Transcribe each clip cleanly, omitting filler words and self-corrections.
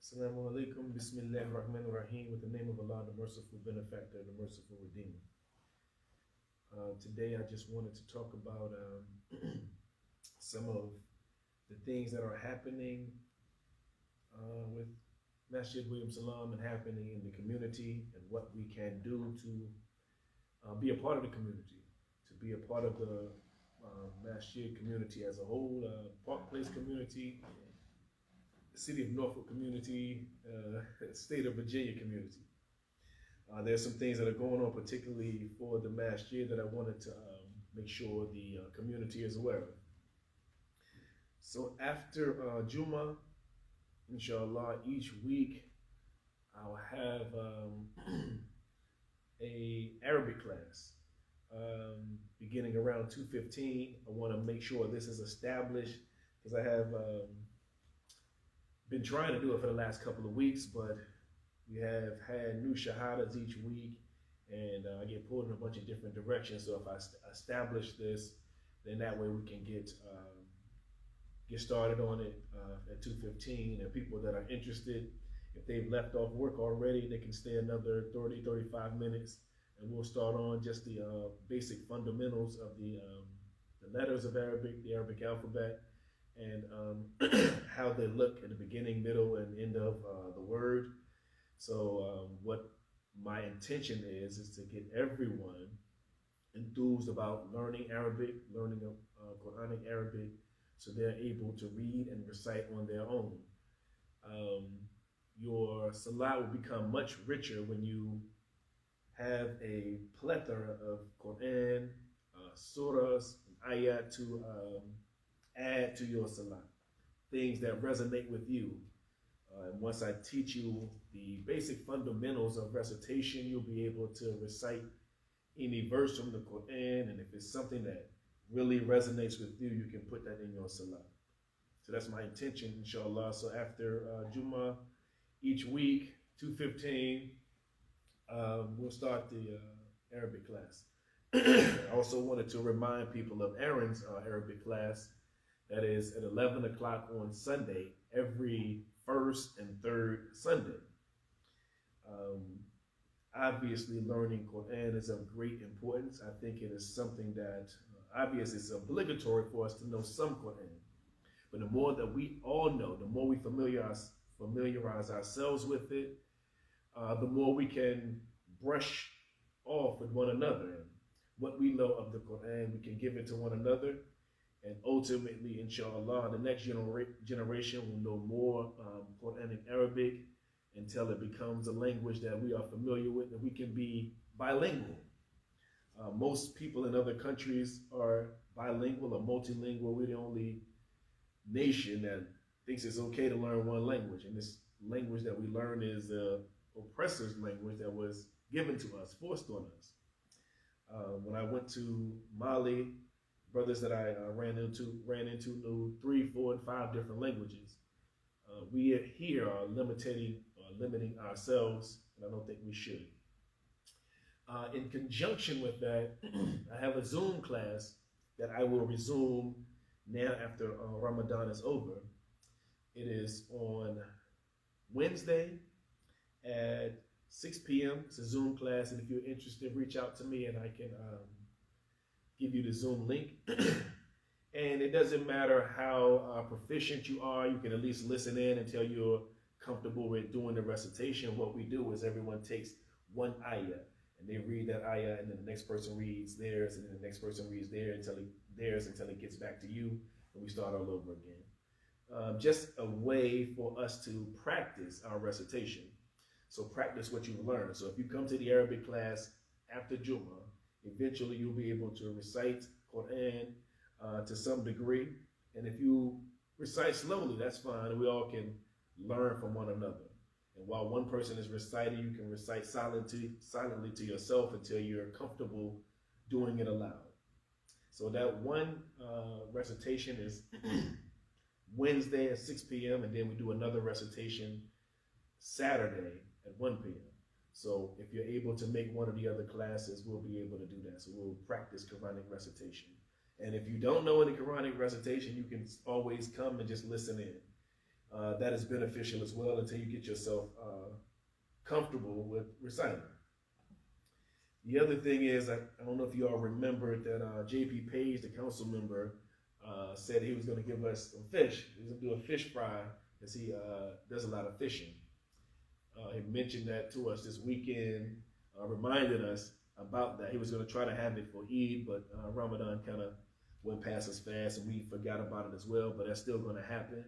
Assalamu alaikum, bismillah ar-Rahman ar-Rahim, with the name of Allah, the merciful benefactor, the merciful redeemer. Today I just wanted to talk about some of the things that are happening with Masjid William Salam and happening in the community and what we can do to be a part of the community, to be a part of the Masjid community as a whole, Park Place community, City of Norfolk community, State of Virginia community. There's some things that are going on, particularly for the masjid, that I wanted to make sure the community is aware of. So after Juma, inshallah, each week I'll have a Arabic class beginning around 2:15. I want to make sure this is established because I have been trying to do it for the last couple of weeks, but we have had new shahadas each week, and I get pulled in a bunch of different directions. So if I establish this, then that way we can get started on it at 2:15. And people that are interested, if they've left off work already, they can stay another 30, 35 minutes, and we'll start on just the basic fundamentals of the letters of Arabic, the Arabic alphabet, and how they look at the beginning, middle, and end of the word. So what my intention is to get everyone enthused about learning Arabic, learning Quranic Arabic, so they're able to read and recite on their own. Your salah will become much richer when you have a plethora of Quran, surahs, and ayat to add to your salah, things that resonate with you. And once I teach you the basic fundamentals of recitation, you'll be able to recite any verse from the Quran, and if it's something that really resonates with you, you can put that in your salah. So that's my intention, inshallah. So after Juma, each week, 2:15, we'll start the Arabic class. I also wanted to remind people of Aaron's Arabic class. That is at 11 o'clock on Sunday, every first and third Sunday. Obviously, learning Quran is of great importance. I think it is something that, obviously, it's obligatory for us to know some Quran. But the more that we all know, the more we familiarize ourselves with it, the more we can brush off with one another. And what we know of the Quran, we can give it to one another. And ultimately, inshallah, the next generation will know more Quranic Arabic until it becomes a language that we are familiar with, and we can be bilingual. Most people in other countries are bilingual or multilingual. We're the only nation that thinks it's okay to learn one language. And this language that we learn is the oppressor's language that was given to us, forced on us. When I went to Mali, brothers that I ran into knew 3, 4, and 5 different languages. We here are limiting ourselves, and I don't think we should. In conjunction with that, I have a Zoom class that I will resume now after Ramadan is over. It is on Wednesday at 6 p.m. It's a Zoom class, and if you're interested, reach out to me and I can give you the Zoom link. And it doesn't matter how proficient you are, you can at least listen in until you're comfortable with doing the recitation. What we do is everyone takes one ayah, and they read that ayah, and then the next person reads theirs, and then the next person reads theirs until it gets back to you, and we start all over again. Just a way for us to practice our recitation. So practice what you've learned. So if you come to the Arabic class after Juma, eventually you'll be able to recite Quran to some degree. And if you recite slowly, that's fine. We all can learn from one another. And while one person is reciting, you can recite silently to yourself until you're comfortable doing it aloud. So that one recitation is Wednesday at 6 p.m. and then we do another recitation Saturday at 1 p.m. So if you're able to make one of the other classes, we'll be able to do that. So we'll practice Quranic recitation. And if you don't know any Quranic recitation, you can always come and just listen in. that is beneficial as well until you get yourself comfortable with reciting. The other thing is, I don't know if you all remember that J.P. Page, the council member, said he was going to give us some fish. He was going to do a fish fry because he does a lot of fishing. He mentioned that to us this weekend, reminded us about that. He was going to try to have it for Eid, but Ramadan kind of went past us fast and we forgot about it as well, but that's still going to happen.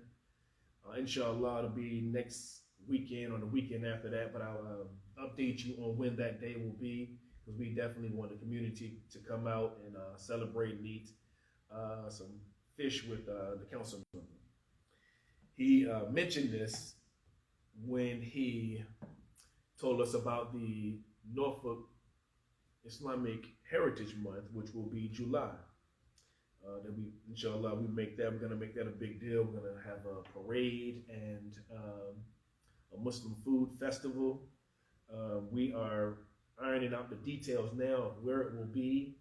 Inshallah, it'll be next weekend or the weekend after that, but I'll update you on when that day will be, because we definitely want the community to come out and celebrate and eat some fish with the council member. He mentioned this when he told us about the Norfolk Islamic Heritage Month, which will be July. That we, inshallah, we're gonna make that a big deal. We're gonna have a parade and a Muslim food festival. We are ironing out the details now of where it will be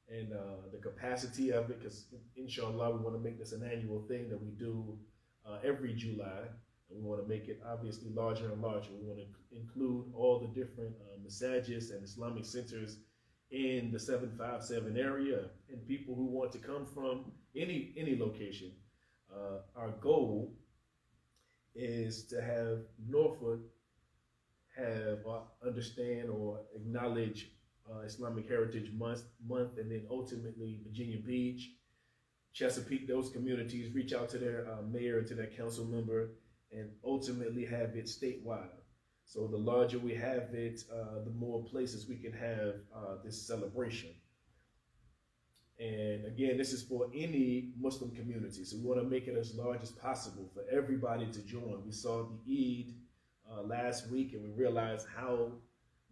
and the capacity of it, because inshallah we want to make this an annual thing that we do every July, and we want to make it obviously larger and larger. We want to include all the different masajid and Islamic centers in the 757 area, and people who want to come from any location. Our goal is to have Norfolk have understand or acknowledge Islamic Heritage Month, and then ultimately Virginia Beach, Chesapeake, those communities reach out to their mayor and to their council member, and ultimately have it statewide. So the larger we have it, the more places we can have this celebration. And again, this is for any Muslim community. So we want to make it as large as possible for everybody to join. We saw the Eid last week, and we realized how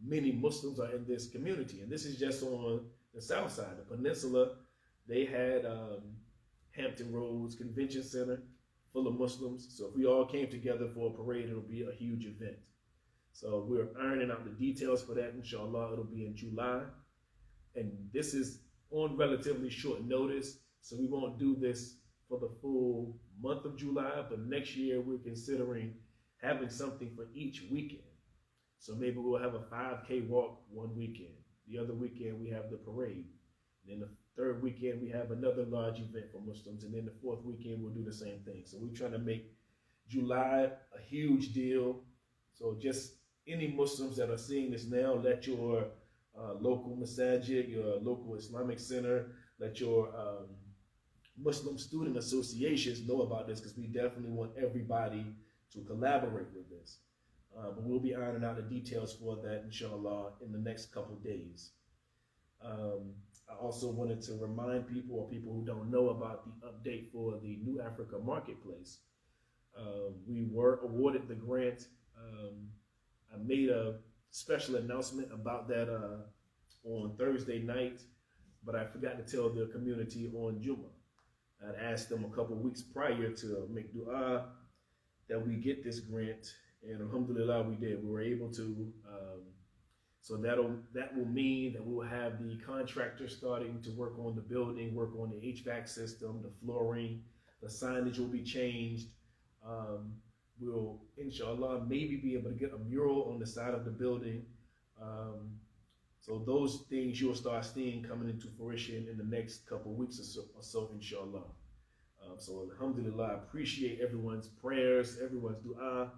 many Muslims are in this community. And this is just on the south side. The peninsula, they had Hampton Roads Convention Center full of Muslims. So if we all came together for a parade, it'll be a huge event. So we're ironing out the details for that. Inshallah, it'll be in July. And this is on relatively short notice, so we won't do this for the full month of July, but next year we're considering having something for each weekend. So maybe we'll have a 5K walk one weekend. The other weekend we have the parade. And then the third weekend we have another large event for Muslims. And then the fourth weekend we'll do the same thing. So we're trying to make July a huge deal. So just any Muslims that are seeing this now, let your local masajid, your local Islamic center, let your Muslim student associations know about this, because we definitely want everybody to collaborate with this. But we'll be ironing out the details for that, inshallah, in the next couple days. I also wanted to remind people, or people who don't know, about the update for the New Africa Marketplace. We were awarded the grant. I made a special announcement about that on Thursday night, but I forgot to tell the community on Jummah. I'd asked them a couple weeks prior to make dua that we get this grant, and alhamdulillah we did. We were able to, so that will mean that we will have the contractor starting to work on the building, work on the HVAC system, the flooring, the signage will be changed. We'll, inshallah, maybe be able to get a mural on the side of the building. So those things you'll start seeing coming into fruition in the next couple of weeks or so, inshallah. So alhamdulillah, I appreciate everyone's prayers, everyone's dua,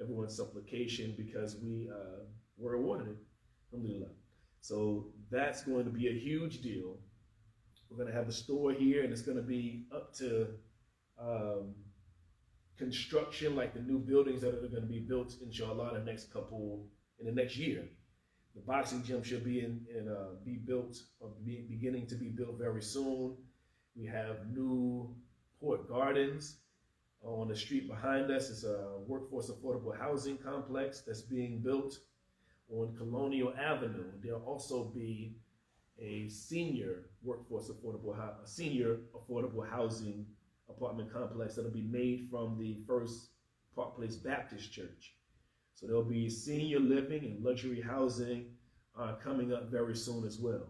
everyone's supplication, because we were awarded it, alhamdulillah. So that's going to be a huge deal. We're going to have the store here, and it's going to be up to construction, like the new buildings that are going to be built, inshallah, in the next year. The boxing gym should be be built, or beginning to be built very soon. We have new Port Gardens on the street behind us. It's a workforce affordable housing complex that's being built on Colonial Avenue. There'll also be a senior affordable housing apartment complex that'll be made from the First Park Place Baptist Church. So there'll be senior living and luxury housing coming up very soon as well.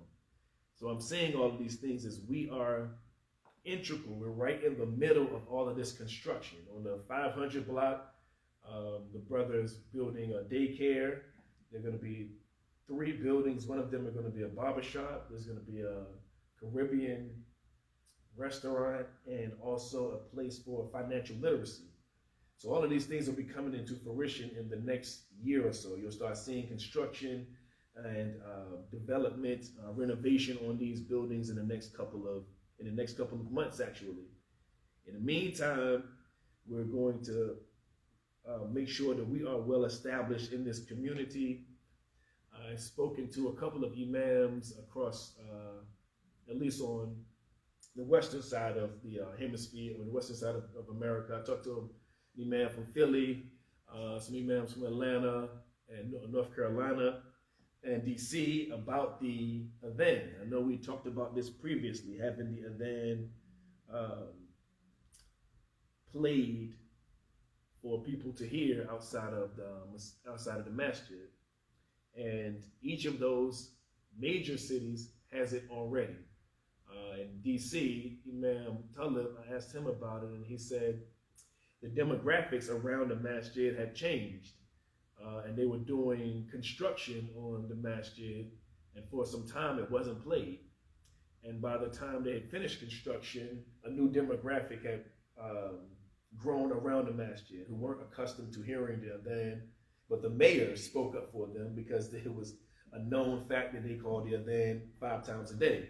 So I'm saying all of these things as we are integral. We're right in the middle of all of this construction. On the 500 block, the brothers building a daycare. There are going to be 3 buildings. One of them are going to be a barbershop. There's going to be a Caribbean restaurant and also a place for financial literacy. So all of these things will be coming into fruition in the next year or so. You'll start seeing construction and development, renovation on these buildings in the next couple of months. Actually, in the meantime, we're going to make sure that we are well established in this community. I've spoken to a couple of imams across, at least on the western side of the hemisphere, or the western side of America. I talked to an imam from Philly, some imams from Atlanta and North Carolina and DC about the adhan. I know we talked about this previously, having the adhan played for people to hear outside of the masjid. And each of those major cities has it already. In DC, Imam Talib, I asked him about it, and he said the demographics around the masjid had changed. And they were doing construction on the masjid, and for some time it wasn't played. And by the time they had finished construction, a new demographic had grown around the masjid who weren't accustomed to hearing the adhan, but the mayor spoke up for them because it was a known fact that they called the adhan 5 times a day,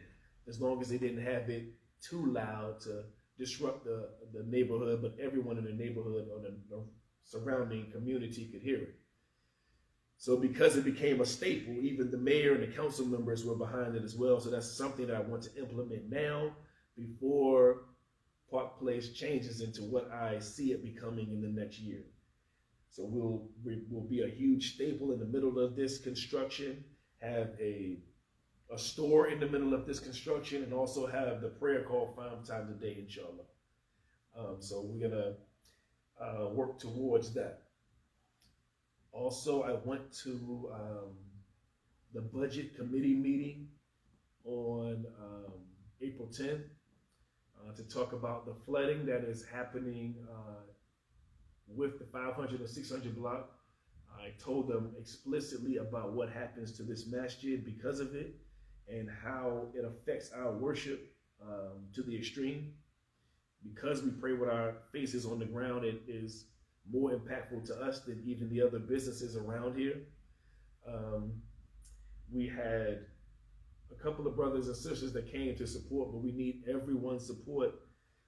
as long as they didn't have it too loud to disrupt the neighborhood, but everyone in the neighborhood or the surrounding community could hear it. So because it became a staple, even the mayor and the council members were behind it as well. So that's something that I want to implement now before Park Place changes into what I see it becoming in the next year. So we'll be a huge staple in the middle of this construction, have a store in the middle of this construction, and also have the prayer call 5 times a day, inshallah. So we're gonna work towards that. Also, I went to the budget committee meeting on April 10th to talk about the flooding that is happening with the 500 and 600 block. I told them explicitly about what happens to this masjid because of it and how it affects our worship to the extreme. Because we pray with our faces on the ground, it is more impactful to us than even the other businesses around here. We had a couple of brothers and sisters that came to support, but we need everyone's support.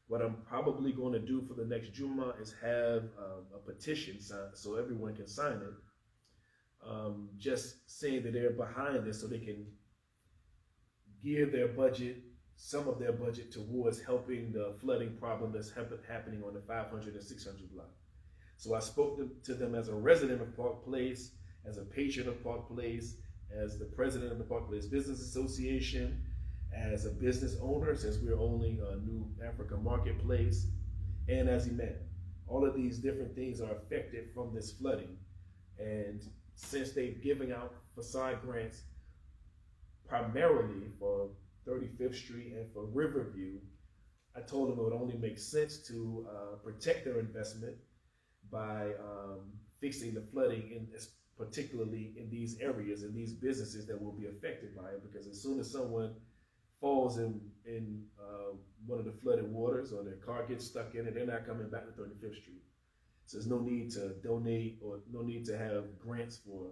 What I'm probably going to do for the next Jummah is have a petition signed so everyone can sign it, just saying that they're behind this so they can gear their budget, some of their budget, towards helping the flooding problem that's happening on the 500 and 600 block. So I spoke to them as a resident of Park Place, as a patron of Park Place, as the president of the Park Place Business Association, as a business owner, since we're owning a new Africa marketplace, and as imam. All of these different things are affected from this flooding. And since they've given out facade grants primarily for 35th Street and for Riverview, I told them it would only make sense to protect their investment by fixing the flooding, particularly in these areas and these businesses that will be affected by it. Because as soon as someone falls in one of the flooded waters or their car gets stuck in it, they're not coming back to 35th Street. So there's no need to donate or no need to have grants for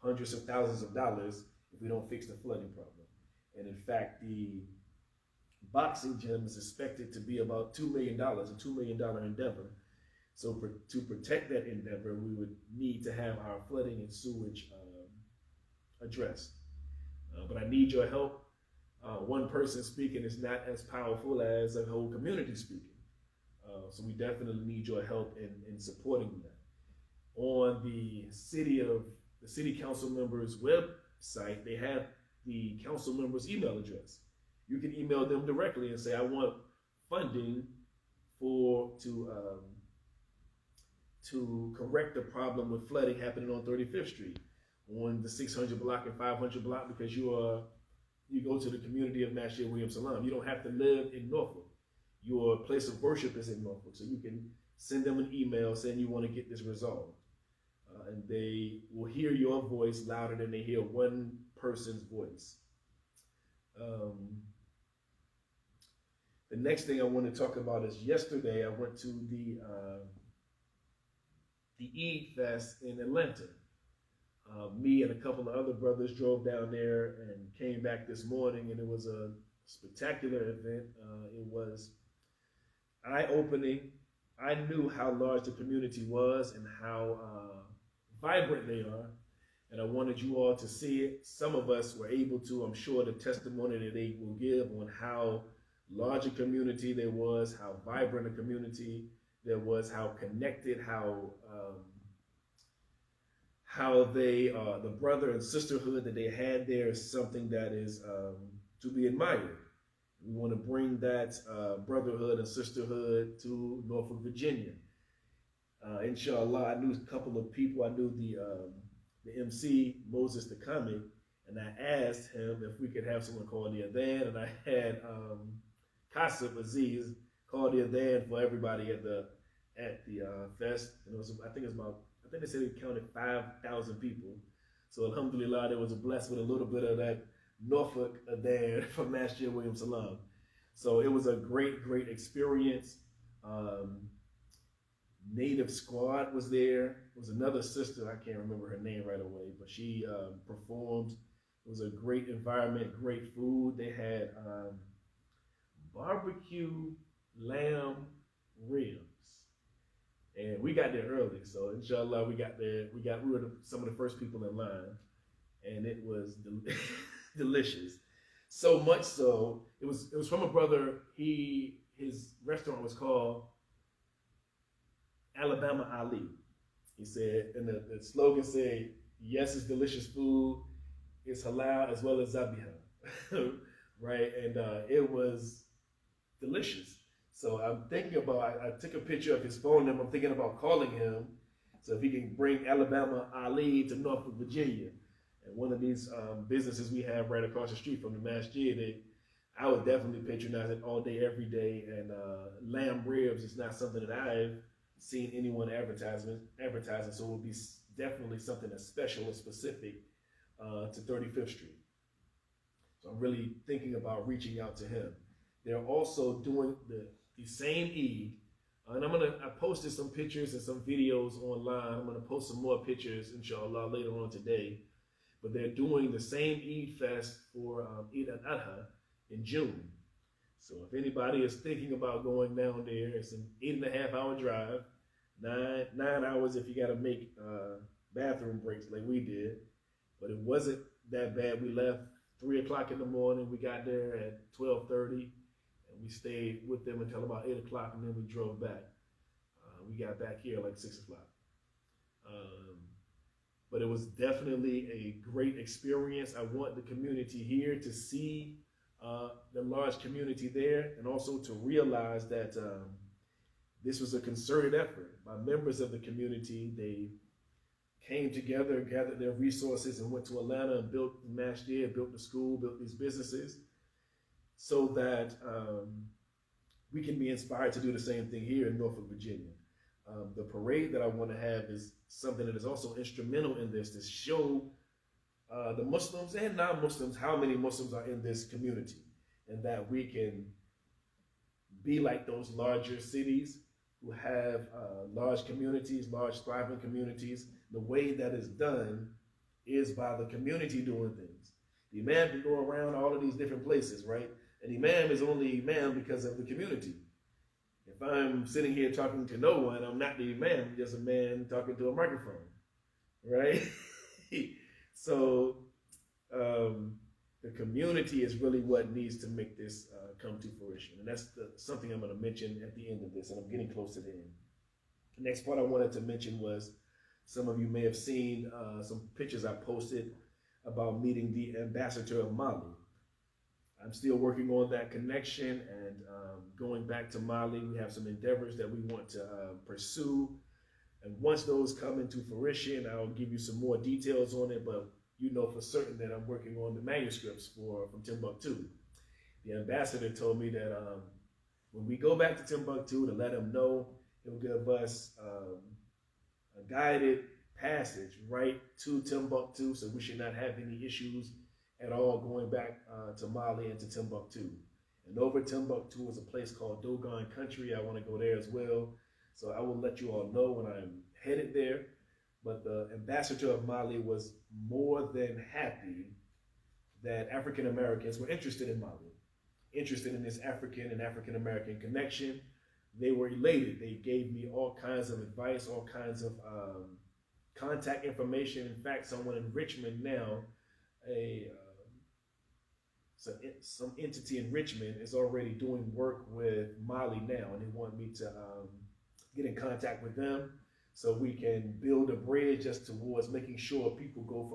hundreds of thousands of dollars if we don't fix the flooding problem. And in fact, the boxing gym is expected to be about $2 million, a $2 million endeavor. So to protect that endeavor, we would need to have our flooding and sewage addressed. But I need your help. One person speaking is not as powerful as a whole community speaking. So we definitely need your help in supporting that. On the city council members' website, they have the council members' email address. You can email them directly and say, I want funding to correct the problem with flooding happening on 35th Street, on the 600 block and 500 block, because you go to the community of Masjid William Salam. You don't have to live in Norfolk. your place of worship is in Norfolk. So you can send them an email saying you want to get this resolved. And they will hear your voice louder than they hear one person's voice. The next thing I want to talk about is yesterday I went to the Eid Fest in Atlanta. Me and a couple of other brothers drove down there and came back this morning, and it was a spectacular event. It was eye-opening. I knew how large the community was and how vibrant they are, and I wanted you all to see it. Some of us were able to, I'm sure, the testimony that they will give on how large a community there was, how vibrant a community there was, how connected, how they, the brother and sisterhood that they had there is something that is to be admired. We want to bring that brotherhood and sisterhood to Norfolk, Virginia. Inshallah, I knew a couple of people. I knew the MC, Moses the Comic, and I asked him if we could have someone call the Adhan, and I had Kasib Aziz call the Adhan for everybody at the fest. And it was, I think they said it counted 5,000 people. So alhamdulillah, there was a blessed with a little bit of that Norfolk Adhan from Masjid William Salam. So it was a great, great experience. Native Squad was there. It was another sister, I can't remember her name right away, but she performed. It was a great environment, great food. They had barbecue lamb ribs. And we got there early, so inshallah we got there. We were some of the first people in line, and it was delicious. So much so, it was from a brother. His restaurant was called Alabama Ali. He said, and the slogan said, "Yes, it's delicious food. It's halal as well as zabiha," right? And it was delicious. So I'm thinking about, I took a picture of his phone number. I'm thinking about calling him, so if he can bring Alabama Ali to Norfolk, Virginia. And one of these businesses we have right across the street from the masjid, I would definitely patronize it all day, every day. And lamb ribs is not something that I've seen anyone advertising, so it will be definitely something that's special and specific to 35th Street. So I'm really thinking about reaching out to him. They're also doing the same Eid, and I posted some pictures and some videos online. I'm gonna post some more pictures, inshallah, later on today. But they're doing the same Eid Fest for Eid al-Adha in June. So if anybody is thinking about going down there, it's an 8.5 hour drive, 9 hours if you got to make bathroom breaks like we did. But it wasn't that bad. We left 3 o'clock in the morning. We got there at 12:30, and we stayed with them until about 8 o'clock, and then we drove back. We got back here like 6 o'clock. But it was definitely a great experience. I want the community here to see the large community there, and also to realize that this was a concerted effort by members of the community. They came together, gathered their resources, and went to Atlanta and built the masjid, built the school, built these businesses, so that we can be inspired to do the same thing here in Norfolk, Virginia. The parade that I want to have is something that is also instrumental in this, to show the Muslims and non-Muslims how many Muslims are in this community, and that we can be like those larger cities who have large communities, large thriving communities. The way that is done is by the community doing things. The imam can go around all of these different places, right? An imam is only imam because of the community. If I'm sitting here talking to no one, I'm not the imam, I'm just a man talking to a microphone, right? So the community is really what needs to make this come to fruition. And that's something I'm going to mention at the end of this, and I'm getting close to the end. The next part I wanted to mention was, some of you may have seen some pictures I posted about meeting the ambassador of Mali. I'm still working on that connection, and going back to Mali, we have some endeavors that we want to pursue. And once those come into fruition, I'll give you some more details on it, but you know for certain that I'm working on the manuscripts from Timbuktu. The ambassador told me that When we go back to Timbuktu, to let him know, he'll give us a guided passage right to Timbuktu, so we should not have any issues at all going back to Mali and to Timbuktu. And over Timbuktu is a place called Dogon Country. I want to go there as well. So I will let you all know when I'm headed there. But the ambassador of Mali was more than happy that African Americans were interested in Mali, interested in this African and African American connection. They were elated. They gave me all kinds of advice, all kinds of contact information. In fact, someone in Richmond now, some entity in Richmond is already doing work with Mali now, and they want me to get in contact with them so we can build a bridge just towards making sure people go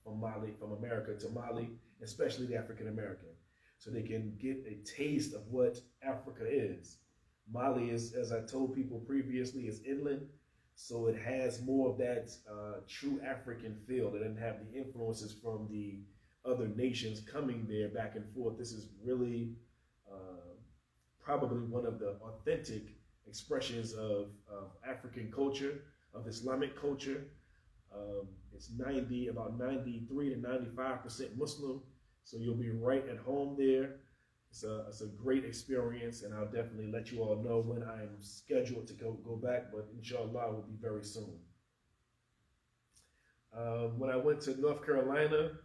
from Mali, from America to Mali, especially the African American, so they can get a taste of what Africa is. Mali is, as I told people previously, is inland, so it has more of that true African feel. It doesn't have the influences from the other nations coming there back and forth. This is really probably one of the authentic expressions of African culture, of Islamic culture. It's about 93 to 95% Muslim, so you'll be right at home there. It's a great experience, and I'll definitely let you all know when I'm scheduled to go back, but inshallah it will be very soon. When I went to North Carolina,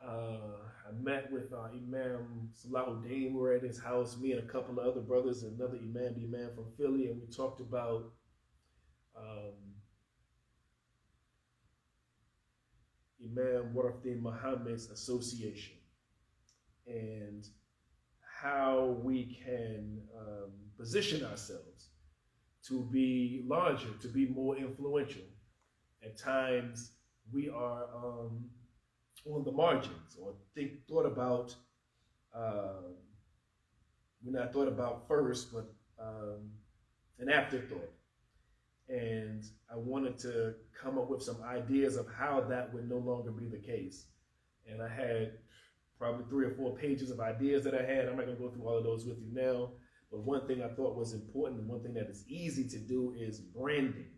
I met with Imam Salahuddin. We were at his house, me and a couple of other brothers, another Imam from Philly, and we talked about Imam Warahdin Muhammad's association and how we can position ourselves to be larger, to be more influential. At times, we are on the margins, or thought about, we're not thought about first, but an afterthought. And I wanted to come up with some ideas of how that would no longer be the case. And I had probably 3 or 4 pages of ideas that I had. I'm not going to go through all of those with you now. But one thing I thought was important, and one thing that is easy to do, is branding.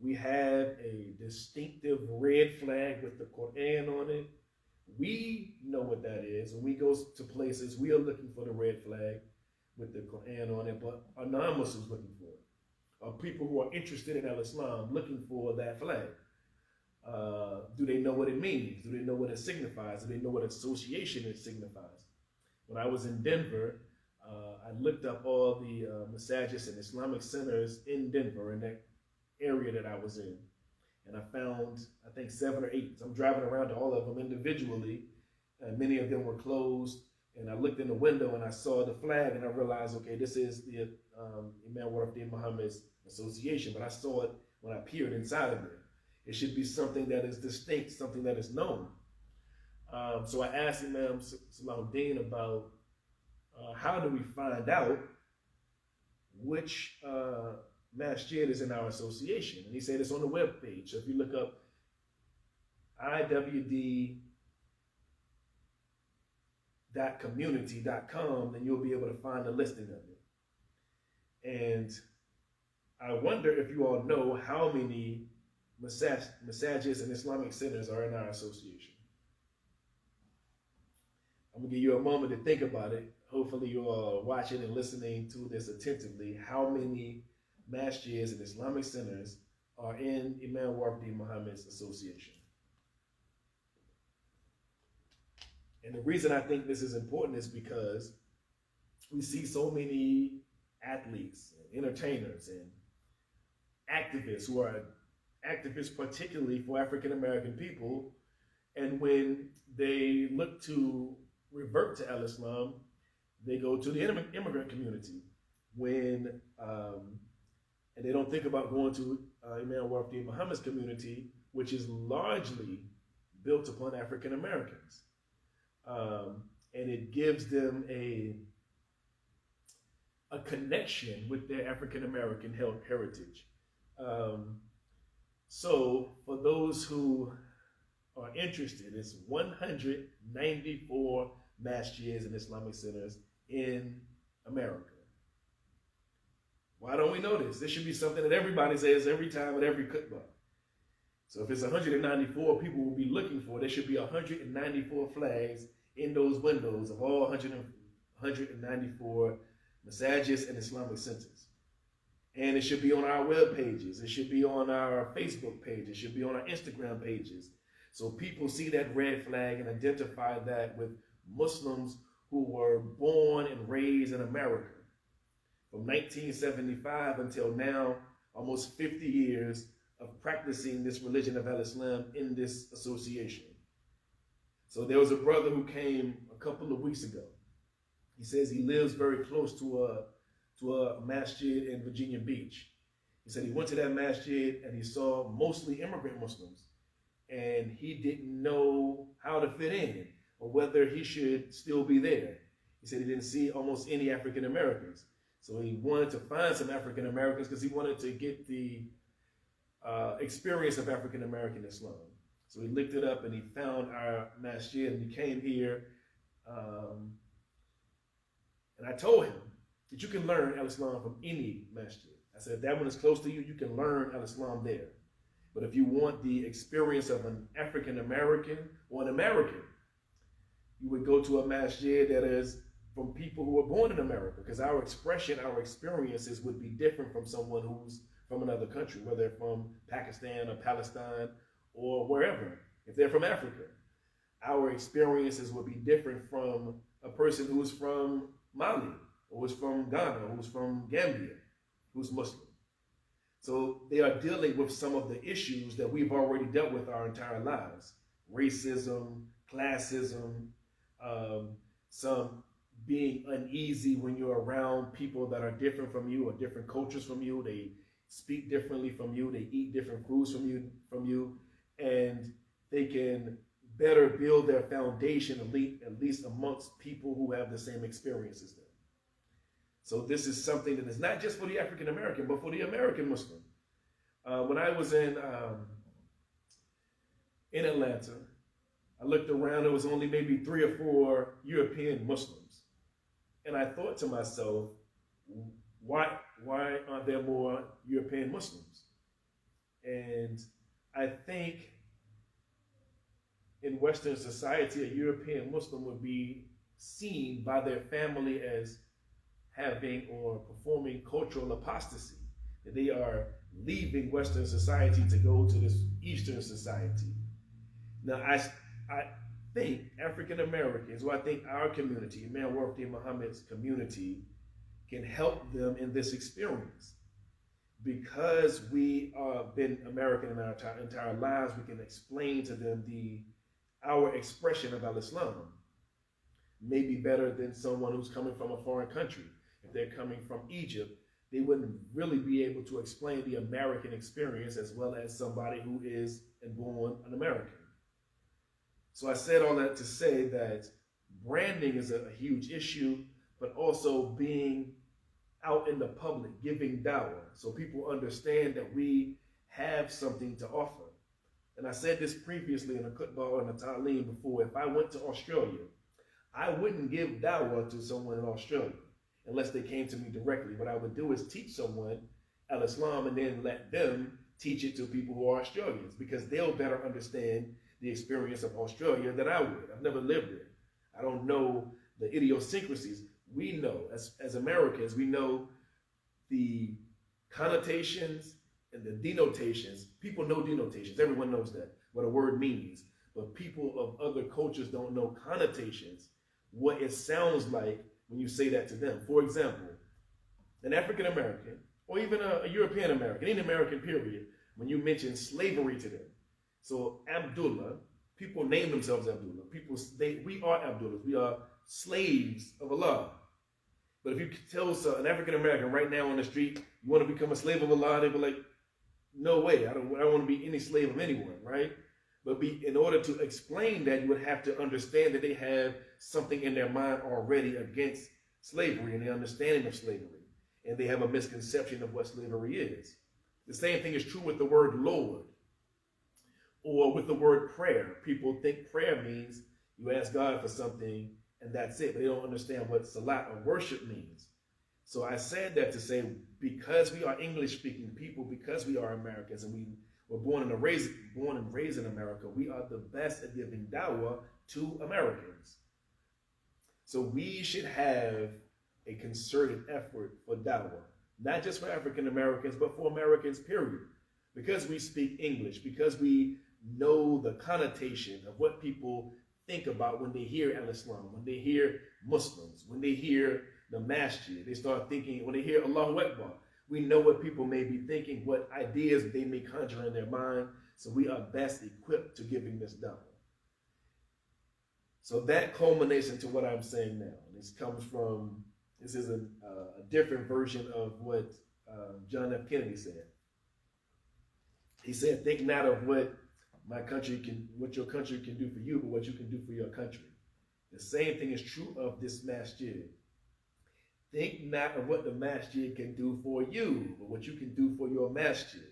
We have a distinctive red flag with the Quran on it. We know what that is. When we go to places, we are looking for the red flag with the Quran on it, but are non-Muslims looking for it? Are people who are interested in Al-Islam looking for that flag? Do they know what it means? Do they know what it signifies? Do they know what association it signifies? When I was in Denver, I looked up all the masajids and Islamic centers in Denver, in that area that I was in. And I found, I think, 7 or 8. So I'm driving around to all of them individually, and many of them were closed. And I looked in the window and I saw the flag, and I realized, okay, this is the Imam Warahdin Muhammad's association. But I saw it when I peered inside of it. It should be something that is distinct, something that is known. So I asked Imam Salahuddin about how do we find out which masjid is in our association. And he said it's on the web page. So if you look up iwd.community.com, then you'll be able to find a listing of it. And I wonder if you all know how many masajids and Islamic centers are in our association. I'm going to give you a moment to think about it. Hopefully you are watching and listening to this attentively. How many masjids and Islamic centers are in Imam Warahdin Muhammad's association? And the reason I think this is important is because we see so many athletes, and entertainers, and activists who are activists particularly for African American people, and when they look to revert to Al-Islam, they go to the immigrant community. When and they don't think about going to Imam Warahdin Muhammad's community, which is largely built upon African Americans. And it gives them a connection with their African American heritage. So for those who are interested, it's $194 masjids and Islamic centers in America. Why don't we know this? This should be something that everybody says every time at every khutbah. So if it's 194 people will be looking for, there should be 194 flags in those windows of all 194 masajids and Islamic centers. And it should be on our web pages. It should be on our Facebook page. It should be on our Instagram pages. So people see that red flag and identify that with Muslims who were born and raised in America. From 1975 until now, almost 50 years of practicing this religion of Al-Islam in this association. So there was a brother who came a couple of weeks ago. He says he lives very close to a masjid in Virginia Beach. He said he went to that masjid and he saw mostly immigrant Muslims, and he didn't know how to fit in or whether he should still be there. He said he didn't see almost any African Americans. So he wanted to find some African Americans because he wanted to get the experience of African American Islam. So he looked it up and he found our masjid and he came here. And I told him that you can learn Al-Islam from any masjid. I said, if that one is close to you, you can learn Al-Islam there. But if you want the experience of an African American or an American, you would go to a masjid that is from people who were born in America, because our expression, our experiences would be different from someone who's from another country, whether they're from Pakistan or Palestine or wherever. If they're from Africa, our experiences would be different from a person who's from Mali, or who's from Ghana, or who's from Gambia, who's Muslim. So they are dealing with some of the issues that we've already dealt with our entire lives. Racism, classism, some being uneasy when you're around people that are different from you or different cultures from you. They speak differently from you. They eat different foods from you, and they can better build their foundation at least amongst people who have the same experience as them. So this is something that is not just for the African American, but for the American Muslim. When I was in Atlanta, I looked around. There was only maybe 3 or 4 European Muslims. And I thought to myself, why aren't there more European Muslims? And I think in Western society, a European Muslim would be seen by their family as having or performing cultural apostasy, that they are leaving Western society to go to this Eastern society. Now, I think African Americans, or I think our community, Imam Warfdi Muhammad's community, can help them in this experience. Because we have been American in our entire lives, we can explain to them our expression of Al-Islam may be better than someone who's coming from a foreign country. If they're coming from Egypt, they wouldn't really be able to explain the American experience as well as somebody who is and born an American. So I said all that to say that branding is a huge issue, but also being out in the public, giving dawah, so people understand that we have something to offer. And I said this previously in a khutbah or in a ta'aleem before. If I went to Australia, I wouldn't give dawah to someone in Australia unless they came to me directly. What I would do is teach someone Al-Islam and then let them teach it to people who are Australians, because they'll better understand the experience of Australia than I would. I've never lived there. I don't know the idiosyncrasies. We know, as Americans, we know the connotations and the denotations. People know denotations. Everyone knows that, what a word means. But people of other cultures don't know connotations, what it sounds like when you say that to them. For example, an African American, or even a European American, any American period, when you mention slavery to them. So Abdullah, people name themselves Abdullah. We are Abdullahs. We are slaves of Allah. But if you tell an African American right now on the street, you want to become a slave of Allah, they'd be like, no way, I don't want to be any slave of anyone, right? But in order to explain that, you would have to understand that they have something in their mind already against slavery and the understanding of slavery. And they have a misconception of what slavery is. The same thing is true with the word Lord or with the word prayer. People think prayer means you ask God for something and that's it. But they don't understand what salat or worship means. So I said that to say, because we are English-speaking people, because we are Americans, and we were born and raised in America, we are the best at giving dawah to Americans. So we should have a concerted effort for dawah, not just for African Americans, but for Americans, period. Because we speak English, because we know the connotation of what people think about when they hear Al-Islam, when they hear Muslims, when they hear the masjid, they start thinking, when they hear Allahu Akbar, we know what people may be thinking, what ideas they may conjure in their mind, so we are best equipped to giving this dawah. So that culminates into what I'm saying now. This is a different version of what John F. Kennedy said. He said, think not of what your country can do for you, but what you can do for your country. The same thing is true of this masjid. Think not of what the masjid can do for you, but what you can do for your masjid.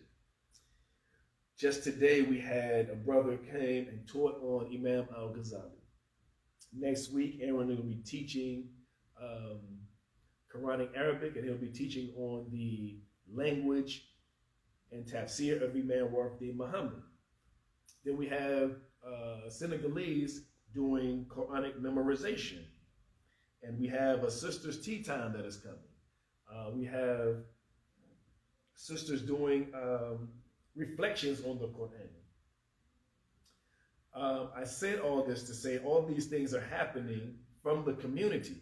Just today we had a brother came and taught on Imam Al-Ghazali. Next week, Aaron will be teaching Quranic Arabic, and he'll be teaching on the language and tafsir of Imam Wafdi Muhammad. Then we have Senegalese doing Quranic memorization. And we have a sisters' tea time that is coming. We have sisters doing reflections on the Quran. I said all this to say all these things are happening from the community.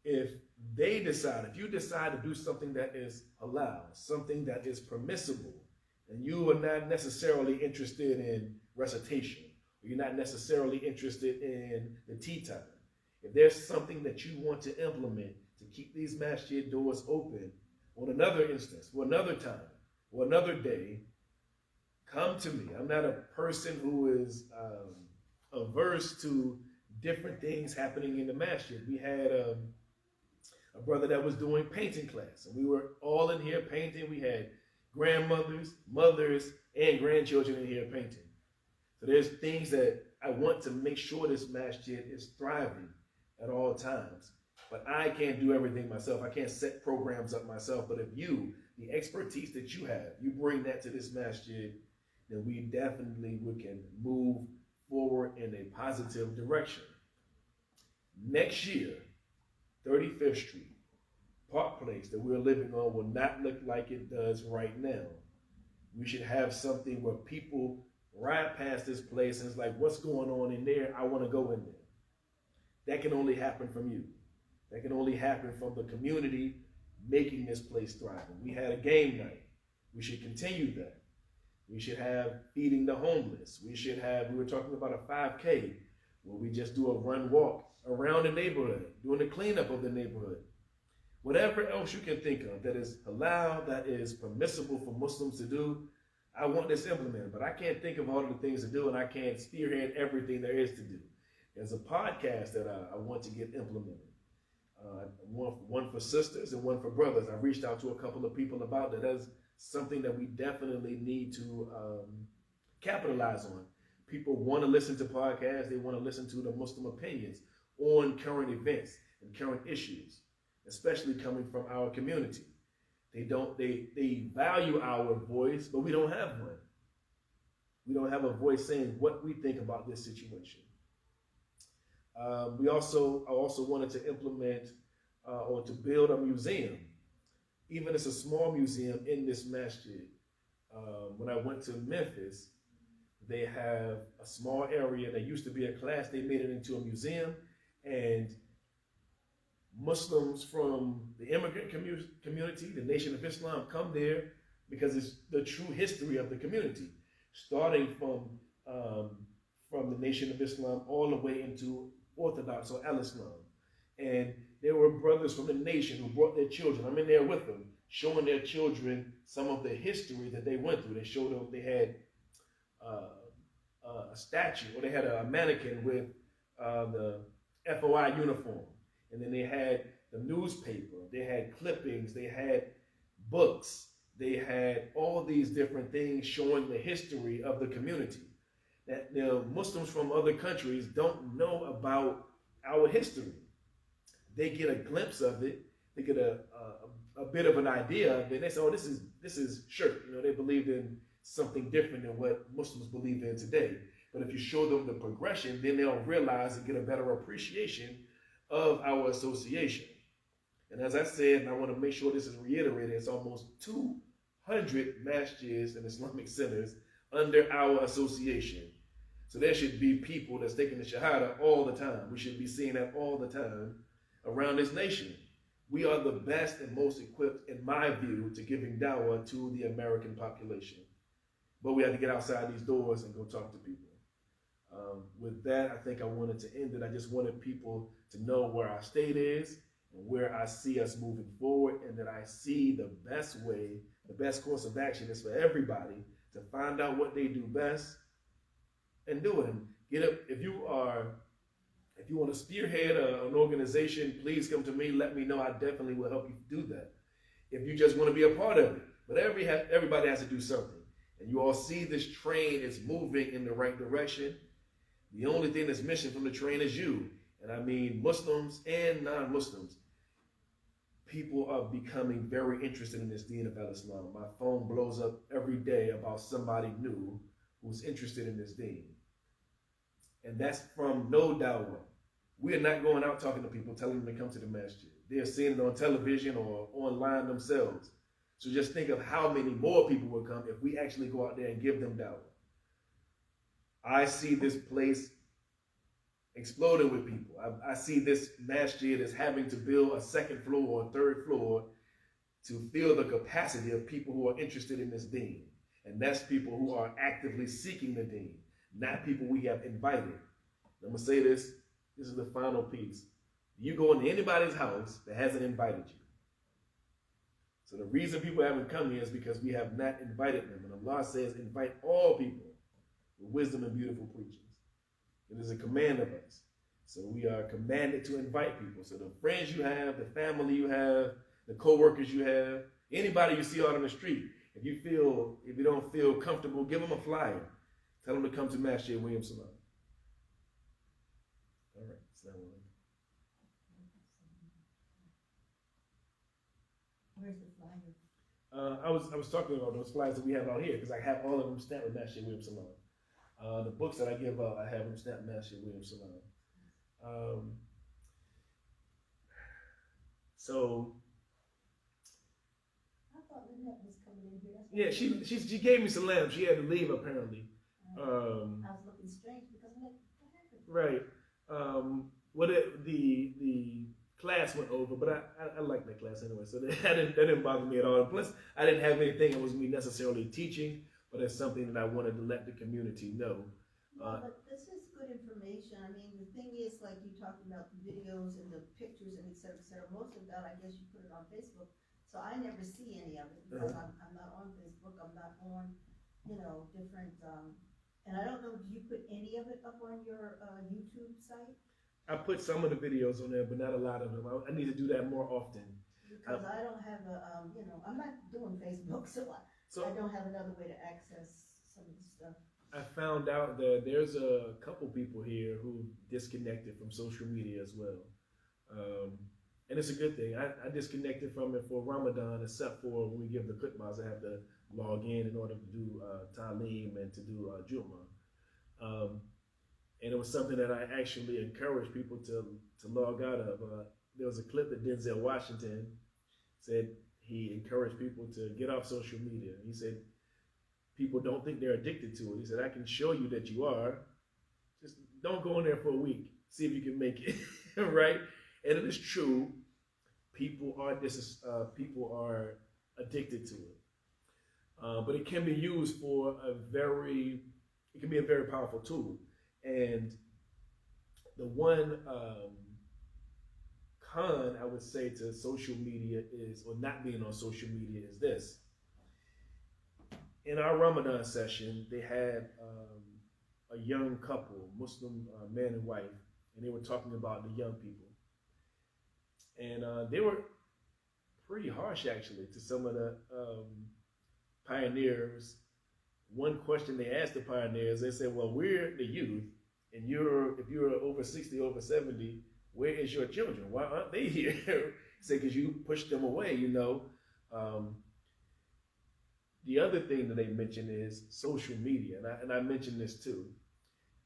If you decide to do something that is halal, something that is permissible, and you are not necessarily interested in recitation, or you're not necessarily interested in the tea time, if there's something that you want to implement to keep these masjid doors open on another instance, or another time, or another day, come to me. I'm not a person who is averse to different things happening in the masjid. We had a brother that was doing painting class, and we were all in here painting. We had grandmothers, mothers, and grandchildren in here painting. So there's things that I want to make sure this masjid is thriving at all times. But I can't do everything myself. I can't set programs up myself. But if you, the expertise that you have, you bring that to this masjid, then we can move forward in a positive direction. Next year, 35th Street, Park Place that we're living on will not look like it does right now. We should have something where people ride past this place and it's like, what's going on in there? I want to go in there. That can only happen from you. That can only happen from the community making this place thriving. We had a game night. We should continue that. We should have feeding the homeless. We were talking about a 5K where we just do a run walk around the neighborhood, doing the cleanup of the neighborhood. Whatever else you can think of that is halal, that is permissible for Muslims to do, I want this implemented. But I can't think of all of the things to do, and I can't spearhead everything there is to do. There's a podcast that I want to get implemented. One for sisters and one for brothers. I reached out to a couple of people about that. That's something that we definitely need to capitalize on. People want to listen to podcasts. They want to listen to the Muslim opinions on current events and current issues, especially coming from our community. They value our voice, but we don't have one. We don't have a voice saying what we think about this situation. I also wanted to implement or to build a museum, even as a small museum in this masjid. When I went to Memphis, they have a small area that used to be a class. They made it into a museum, and Muslims from the immigrant community, the Nation of Islam, come there because it's the true history of the community, starting from the Nation of Islam all the way into Orthodox or Al-Islam. And there were brothers from the nation who brought their children. I'm in there with them, showing their children some of the history that they went through. They showed them they had a statue, or they had a mannequin with the FOI uniform. And then they had the newspaper, they had clippings, they had books, they had all these different things showing the history of the community. That Muslims from other countries don't know about our history. They get a glimpse of it. They get a bit of an idea of it. They say, "Oh, this is shirk." You know, they believed in something different than what Muslims believe in today. But if you show them the progression, then they'll realize and get a better appreciation of our association. And as I said, and I want to make sure this is reiterated, it's almost 200 masjids and Islamic centers under our association. So there should be people that's taking the Shahada all the time. We should be seeing that all the time around this nation. We are the best and most equipped, in my view, to giving dawah to the American population. But we have to get outside these doors and go talk to people. With that, I think I wanted to end it. I just wanted people to know where our state is and where I see us moving forward, and that I see the best way, the best course of action is for everybody to find out what they do best and do it. And get up. If you want to spearhead an organization, please come to me. Let me know. I definitely will help you do that. If you just want to be a part of it, but everybody has to do something. And you all see this train is moving in the right direction. The only thing that's missing from the train is you. And I mean Muslims and non-Muslims. People are becoming very interested in this deen of Islam. My phone blows up every day about somebody new who's interested in this deen. And that's from no dawah. We are not going out talking to people, telling them to come to the masjid. They're seeing it on television or online themselves. So just think of how many more people will come if we actually go out there and give them dawah. I see this place exploding with people. I see this masjid as having to build a second floor or a third floor to fill the capacity of people who are interested in this deen. And that's people who are actively seeking the deen, not people we have invited. I'm going to say this. This is the final piece. You go into anybody's house that hasn't invited you. So the reason people haven't come here is because we have not invited them. And Allah says, invite all people with wisdom and beautiful preachings. It is a command of us. So we are commanded to invite people. So the friends you have, the family you have, the co-workers you have, anybody you see out on the street, if you don't feel comfortable, give them a flyer. Tell them to come to Masjid William Salam. All right. Where's the flyer? I was talking about those flyers that we have out here because I have all of them stamped with Masjid William Salam. The books that I give out, I have them stamped Masjid William Salam. So I thought Lynette was coming in here. Yeah, she gave me salam. She had to leave apparently. I was looking strange because I'm like, what happened? Right. The class went over, but I like that class anyway, so that didn't bother me at all. Plus, I didn't have anything that was me necessarily teaching, but it's something that I wanted to let the community know. But this is good information. I mean, the thing is, like you talking about the videos and the pictures and et cetera, most of that, I guess you put it on Facebook. So I never see any of it because I'm not on Facebook. I'm not on, different, and I don't know, do you put any of it up on your YouTube site? I put some of the videos on there, but not a lot of them. I need to do that more often. Because I don't have I'm not doing Facebook, so I don't have another way to access some of the stuff. I found out that there's a couple people here who disconnected from social media as well. And it's a good thing. I disconnected from it for Ramadan, except for when we give the khutbahs, I have to log in order to do Talim and to do Jum'ah. And it was something that I actually encouraged people to log out of. There was a clip that Denzel Washington said he encouraged people to get off social media. He said, people don't think they're addicted to it. He said, I can show you that you are. Just don't go in there for a week. See if you can make it, right? And it is true. People are addicted to it. But it can be used for it can be a very powerful tool. And the one con I would say to social media is, or not being on social media, is this. In our Ramadan session, they had a young couple, Muslim man and wife, and they were talking about the young people. And they were pretty harsh, actually, to some of the pioneers. One question they asked the pioneers, they said, well, we're the youth, and if you're over 60, over 70, where is your children? Why aren't they here? Say, because you pushed them away, you know. The other thing that they mentioned is social media, and I mentioned this too.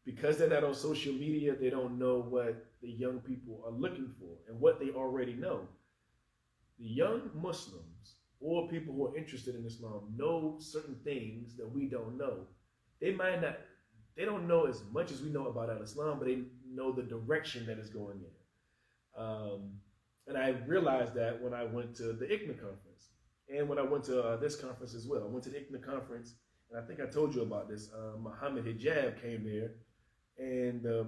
Because they're not on social media, they don't know what the young people are looking for and what they already know. The young Muslims or people who are interested in Islam know certain things that we don't know. They might not, they don't know as much as we know about Islam, but they know the direction that it's going in. And I realized that when I went to the ICNA conference and when I went to this conference as well. I went to the ICNA conference, and I think I told you about this. Muhammad Hijab came there, and the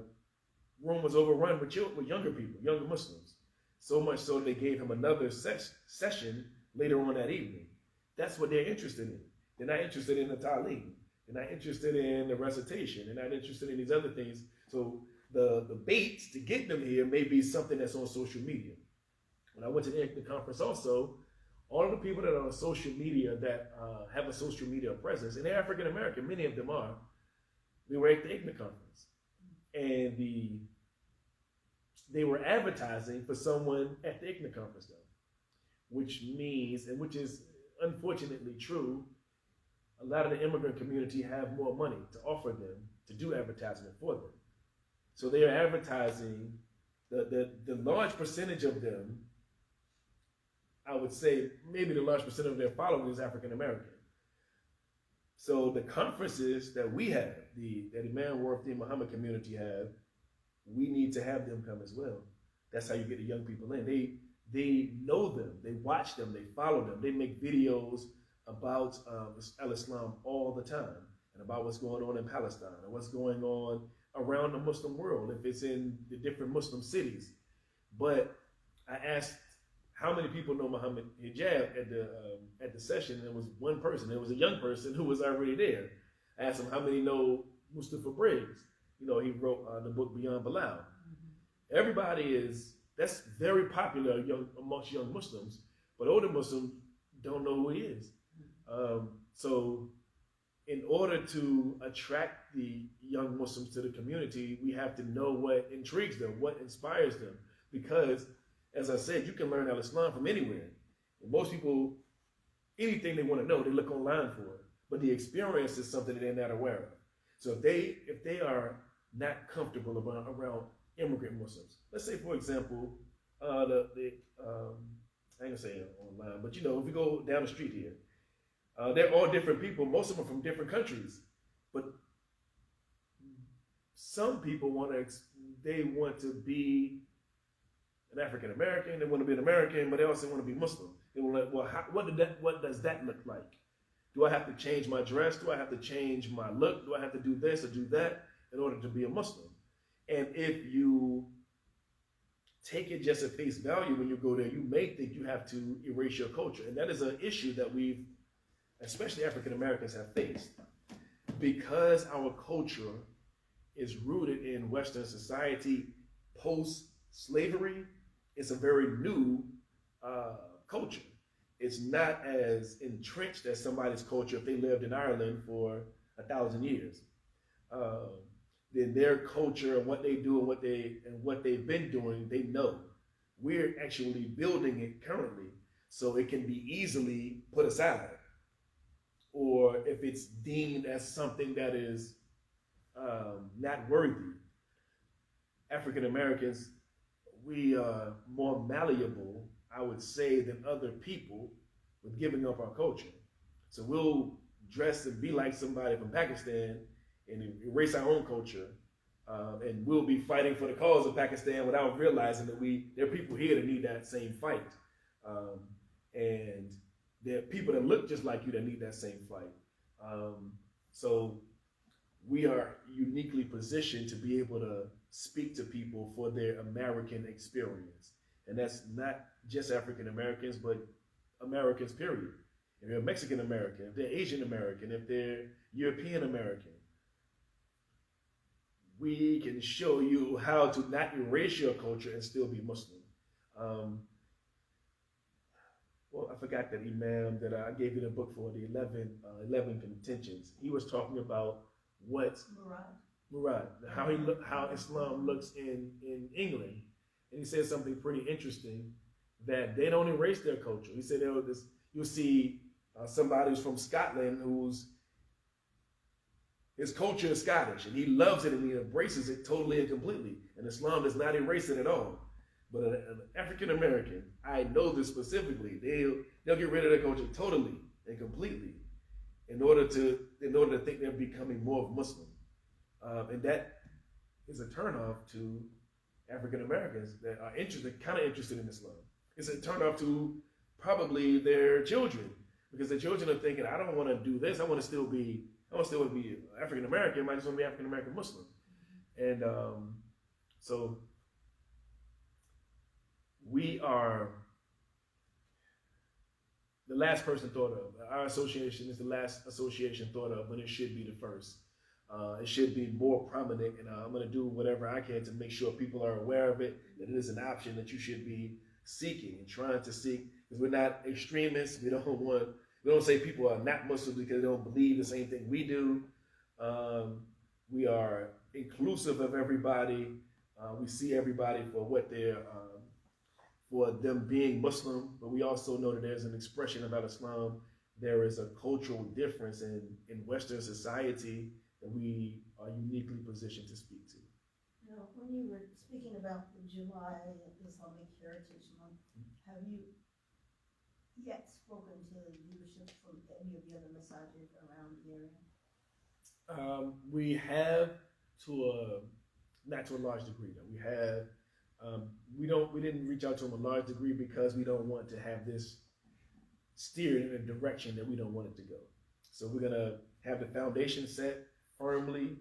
room was overrun with younger people, younger Muslims. So much so they gave him another session later on that evening. That's what they're interested in. They're not interested in the Ta'aleem. They're not interested in the recitation. They're not interested in these other things. So the baits to get them here may be something that's on social media. When I went to the conference also, all of the people that are on social media that have a social media presence, and they're African American, many of them are, they were at the ICNA conference. And they were advertising for someone at the ICNA conference though, which means, and which is unfortunately true, a lot of the immigrant community have more money to offer them to do advertisement for them. So they are advertising, the large percentage of them, I would say maybe the large percent of their following is African American. So the conferences that we have, that Imam Worthy Muhammad community have, we need to have them come as well. That's how you get the young people in. They know them, they watch them, they follow them, they make videos about Al-Islam all the time, and about what's going on in Palestine, and what's going on around the Muslim world, if it's in the different Muslim cities. But I asked how many people know Muhammad Hijab at the session, and it was one person. It was a young person who was already there. I asked him how many know Mustafa Briggs. You know, he wrote the book Beyond Bilal. Everybody that's very popular amongst young Muslims, but older Muslims don't know who he is. So in order to attract the young Muslims to the community, we have to know what intrigues them, what inspires them. Because, as I said, you can learn Al-Islam from anywhere. And most people, anything they want to know, they look online for it. But the experience is something that they're not aware of. So if they are not comfortable around immigrant Muslims, let's say, for example, I ain't gonna say it online, but you know, if we go down the street here, they're all different people. Most of them from different countries, but some people want to be an African American. They want to be an American, but they also want to be Muslim. They want, well, what does that look like? Do I have to change my dress? Do I have to change my look? Do I have to do this or do that in order to be a Muslim? And if you take it just at face value when you go there, you may think you have to erase your culture. And that is an issue that especially African Americans, have faced. Because our culture is rooted in Western society post-slavery, it's a very new culture. It's not as entrenched as somebody's culture if they lived in Ireland for 1,000 years. Then their culture and what they do and what they've been doing, they know. We're actually building it currently, so it can be easily put aside. Or if it's deemed as something that is not worthy. African Americans, we are more malleable, I would say, than other people with giving up our culture. So we'll dress and be like somebody from Pakistan and erase our own culture, and we'll be fighting for the cause of Pakistan without realizing that there are people here that need that same fight. And there are people that look just like you that need that same fight. So we are uniquely positioned to be able to speak to people for their American experience. And that's not just African Americans, but Americans, period. If they're Mexican American, if they're Asian American, if they're European American, we can show you how to not erase your culture and still be Muslim. Well, I forgot that Imam that I gave you the book for, the 11 contentions. He was talking about what Murad, how Islam looks in England, and he said something pretty interesting that they don't erase their culture. He said you'll see somebody who's from Scotland who's his culture is Scottish and he loves it and he embraces it totally and completely. And Islam does not erase it at all. But an African American, I know this specifically, they'll get rid of their culture totally and completely in order to think they're becoming more of Muslim. And that is a turnoff to African Americans that are kind of interested in Islam. It's a turnoff to probably their children, because the children are thinking, I don't want to do this. I want to still be African American. I just want to be African American Muslim. And so we are the last person thought of. Our association is the last association thought of, but it should be the first. It should be more prominent, and I'm going to do whatever I can to make sure people are aware of it, that it is an option that you should be seeking and trying to seek, because we're not extremists. We don't say people are not Muslims because they don't believe the same thing we do. We are inclusive of everybody. We see everybody for what they're, for them being Muslim, but we also know that there's an expression about Islam. There is a cultural difference in Western society that we are uniquely positioned to speak to. Now, when you were speaking about the July Islamic Heritage Month, have you yet spoken to leadership from any of the other masajid around the area? We have not to a large degree though. We have, we didn't reach out to them a large degree because we don't want to have this steered in a direction that we don't want it to go. So we're gonna have the foundation set firmly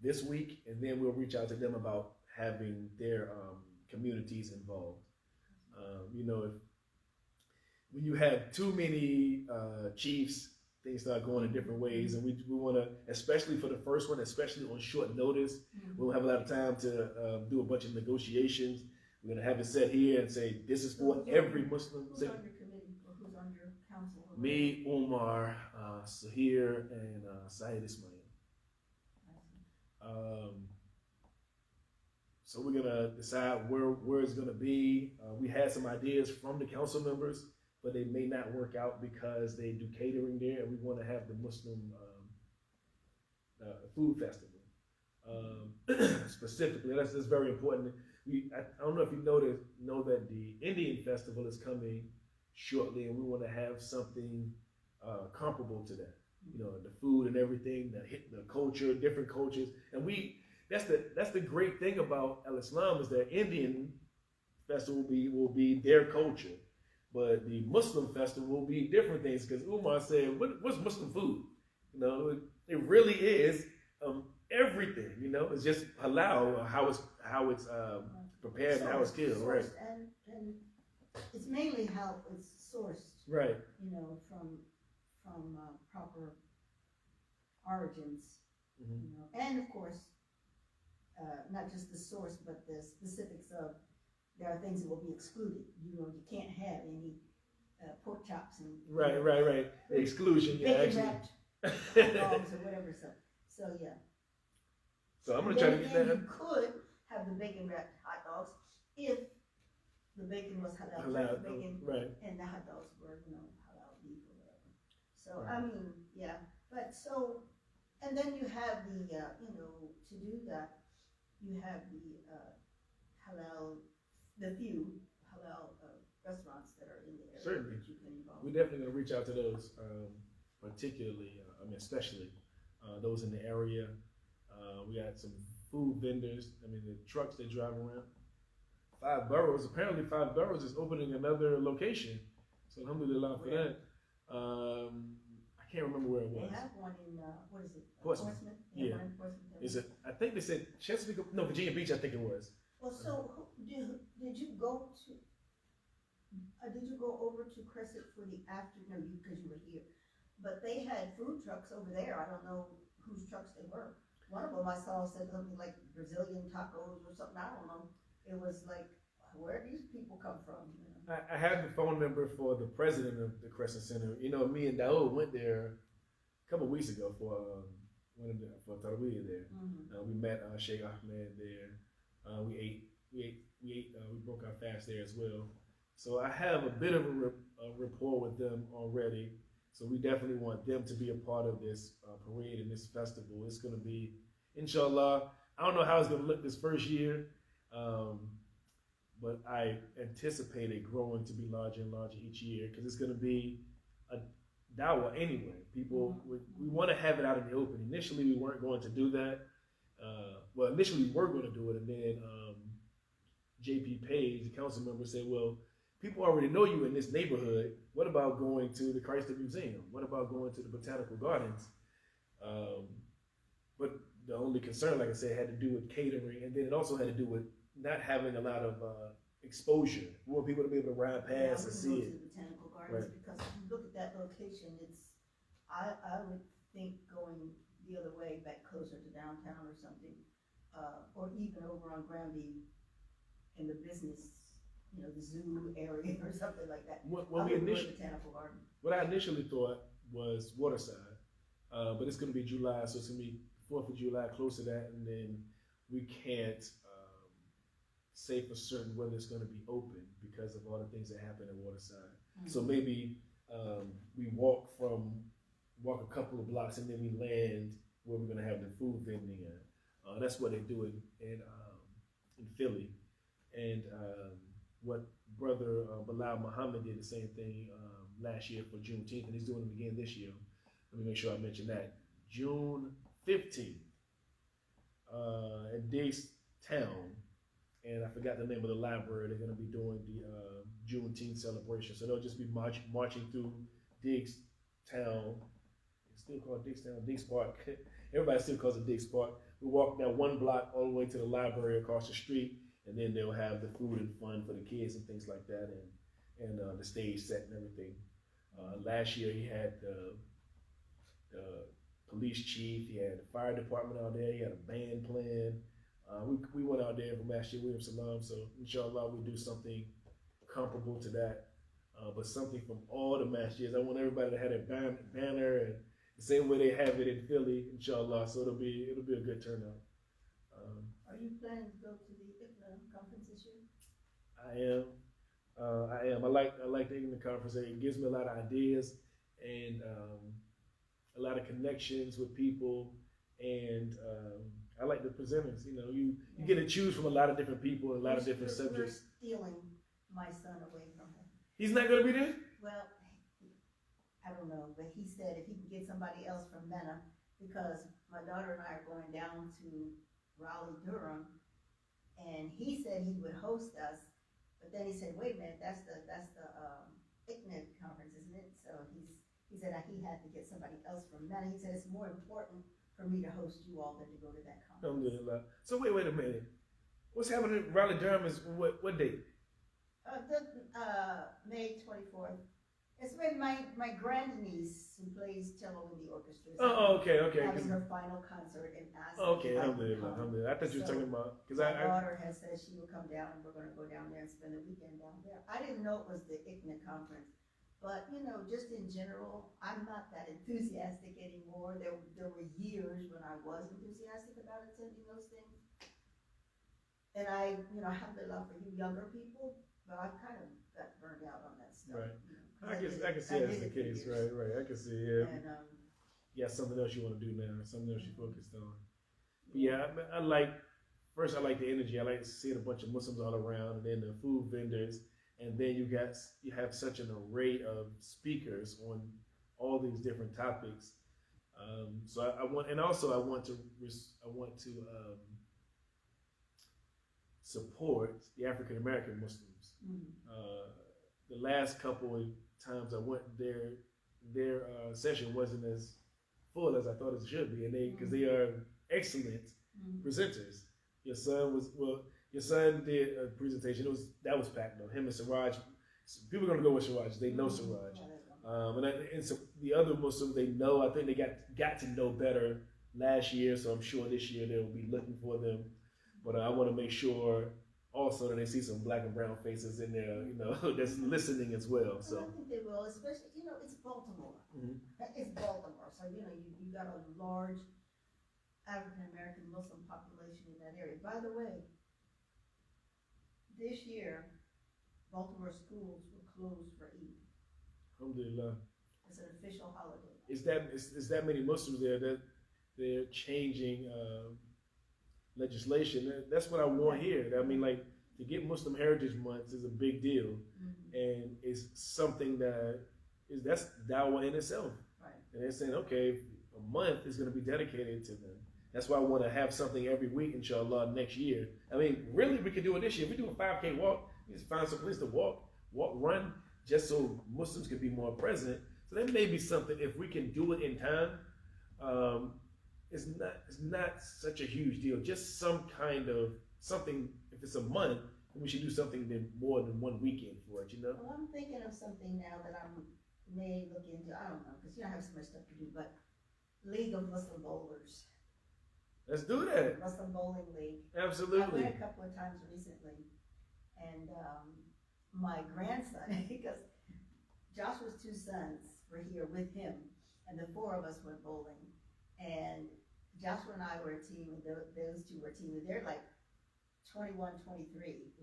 this week, and then we'll reach out to them about having their communities involved. When you have too many chiefs, things start going in different ways, and we want to, especially for the first one, especially on short notice, we don't have a lot of time to do a bunch of negotiations. We're going to have it set here and say, this is for every Muslim. Who's on your committee, or who's on your council? Me, Umar, Sahir, and Syed Ismail. So we're gonna decide where it's gonna be. We had some ideas from the council members, but they may not work out because they do catering there, and we want to have the Muslim food festival specifically. That's very important. I don't know if you know that the Indian festival is coming shortly, and we want to have something comparable to that. The food and everything, the culture, different cultures, and that's the great thing about Al Islam is that Indian festival will be their culture, but the Muslim festival will be different things. Because Umar said, "What's Muslim food?" It really is everything. It's just halal, how it's prepared and how it's killed, right? And it's mainly how it's sourced, right? From proper origins, and of course, not just the source, but the specifics of, there are things that will be excluded. You can't have any pork chops and right. The exclusion, bacon wrapped hot dogs or whatever. So yeah. So I'm gonna try to get that. You could have the bacon wrapped hot dogs if the bacon was halal, bacon, right? And the hot dogs were halal beef or whatever. So right. And then you have the to do that, you have the halal, the few halal restaurants that are in the area. Certainly. That you can involve. We're definitely gonna reach out to those, particularly, especially those in the area. We got some food vendors. The trucks they drive around. Apparently 5 Boroughs is opening another location. So alhamdulillah for that. I can't remember where it was. They have one in, what is it? Portsmouth. Yeah. Is it? I think they said Chesapeake. No, Virginia Beach. I think it was. Well, so did you go over to Crescent for the afternoon because you were here? But they had food trucks over there. I don't know whose trucks they were. One of them I saw said something like Brazilian tacos or something. I don't know. It was like, where do these people come from? I have the phone number for the president of the Crescent Center. Me and Daoud went there a couple of weeks ago for for Tarawih there. We met Sheikh Ahmed there. We ate we broke our fast there as well. So I have a bit of a rapport with them already. So we definitely want them to be a part of this parade and this festival. It's going to be, inshallah. I don't know how it's going to look this first year, but I anticipate it growing to be larger and larger each year because it's going to be a dawah anyway. People, we want to have it out in the open. Initially, we weren't going to do that. Initially we were going to do it, and then JP Page, the council member, said, well, people already know you in this neighborhood. What about going to the Chrysler Museum? What about going to the Botanical Gardens? But the only concern, like I said, had to do with catering, and then it also had to do with not having a lot of exposure. We want people to be able to ride past and see it. To the Botanical Gardens, because if you look at that location, I would think going the other way, back closer to downtown or something, or even over on Granby in the business, the zoo area or something like that. What I initially thought was Waterside, but it's going to be July, so it's going to be 4th of July, close to that, and then we can't say for certain whether it's going to be open because of all the things that happen in Waterside. Mm-hmm. So maybe we walk a couple of blocks and then we land where we're going to have the food vending at. That's what they do in Philly. And what Brother Bilal Muhammad did the same thing last year for Juneteenth, and he's doing it again this year. Let me make sure I mention that. June 15th at Diggs Town, and I forgot the name of the library. They're going to be doing the Juneteenth celebration. So they'll just be marching through Diggs Town. It's still called Diggs Town, Diggs Park. Everybody still calls it Diggs Park. We walk down one block all the way to the library across the street, and then they'll have the food and fun for the kids and things like that, and the stage set and everything. Last year he had the police chief, he had the fire department out there, he had a band playing. We went out there for Masjid William Salam, so inshallah we'll do something comparable to that, but something from all the masjids. I want everybody to have a banner and the same way they have it in Philly, inshallah. So it'll be a good turnout. Are you planning to go to the ICNA conference this year? I am. I like the ICNA conference. It gives me a lot of ideas and a lot of connections with people, and I like the presenters. You get to choose from a lot of different people and a lot of different subjects. We're stealing my son away from him. He's not going to be there? Well, I don't know, but he said if he can get somebody else from MENA, because my daughter and I are going down to Raleigh, Durham, and he said he would host us, but then he said, wait a minute, that's the ICNA conference, isn't it? So he said he had to get somebody else from MENA. He said it's more important for me to host you all than to go to that conference. So wait a minute. What's happening in Raleigh, Durham is what date? May 24th. It's when my grandniece who plays cello in the orchestra. Okay. Having her final concert in Aspen. Okay, alhamdulillah. I thought you were talking about, because my daughter has said she will come down and we're going to go down there and spend the weekend down there. I didn't know it was the ICNA conference, but just in general, I'm not that enthusiastic anymore. There were years when I was enthusiastic about attending those things, and I alhamdulillah for you younger people, but I kind of got burned out on that stuff. Right. I can see that's the case. Right. I can see, yeah. And, you got something else you want to do now, something else you're focused on. But yeah, I like the energy. I like seeing a bunch of Muslims all around, and then the food vendors, and then you have such an array of speakers on all these different topics. So I want to support the African American Muslims. mm-hmm. The last couple of times I went there, their session wasn't as full as I thought it should be, and because they are excellent presenters. Your son did a presentation. That was packed though. Him and Siraj. People are gonna go with Siraj. They know Siraj, and so the other Muslims they know. I think they got to know better last year, so I'm sure this year they'll be looking for them. But I want to make sure also that they see some black and brown faces in there, that's listening as well. So I think they will, especially, it's Baltimore. Mm-hmm. It's Baltimore, so you got a large African American Muslim population in that area. By the way, this year, Baltimore schools were closed for Eid. Alhamdulillah. It's an official holiday. Is that many Muslims there that they're changing legislation? That's what I want here. I mean, like, to get Muslim Heritage Month is a big deal, and it's something that's dawah in itself. Right. And they're saying, okay, a month is going to be dedicated to them. That's why I want to have something every week, inshallah, next year. I mean, really, we could do it this year. If we do a 5K walk, we just find some place to walk, run, just so Muslims can be more present. So that may be something, if we can do it in time, it's not such a huge deal. Just some kind of something. If it's a month, then we should do something more than one weekend for it. You know. Well, I'm thinking of something now that I may look into. I don't know, because I have so much stuff to do. But League of Muslim Bowlers. Let's do that. Muslim Bowling League. Absolutely. I went a couple of times recently, and my grandson, because Joshua's two sons were here with him, and the four of us went bowling, and Joshua and I were a team, and those two were a team, and they're like 21, 23.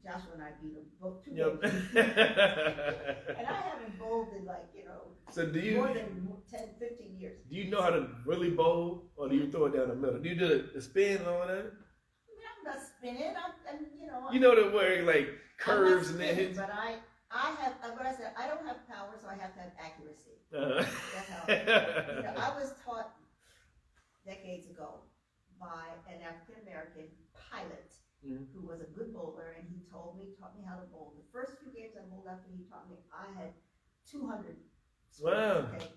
Joshua and I beat them both two Yep. games. And I haven't bowled in So more than 10, 15 years. Do you know how to really bowl, or do you throw it down the middle? Do you do the spin and all that? I mean, I'm not spinning. I'm You know the where like curves I'm and not then spinning, hits. but I have, what I said, I don't have power, so I have to have accuracy. That's how, I was taught decades ago by an African American pilot who was a good bowler, and he taught me how to bowl. The first few games I bowled after he taught me, I had 200 scores. Wow. Okay.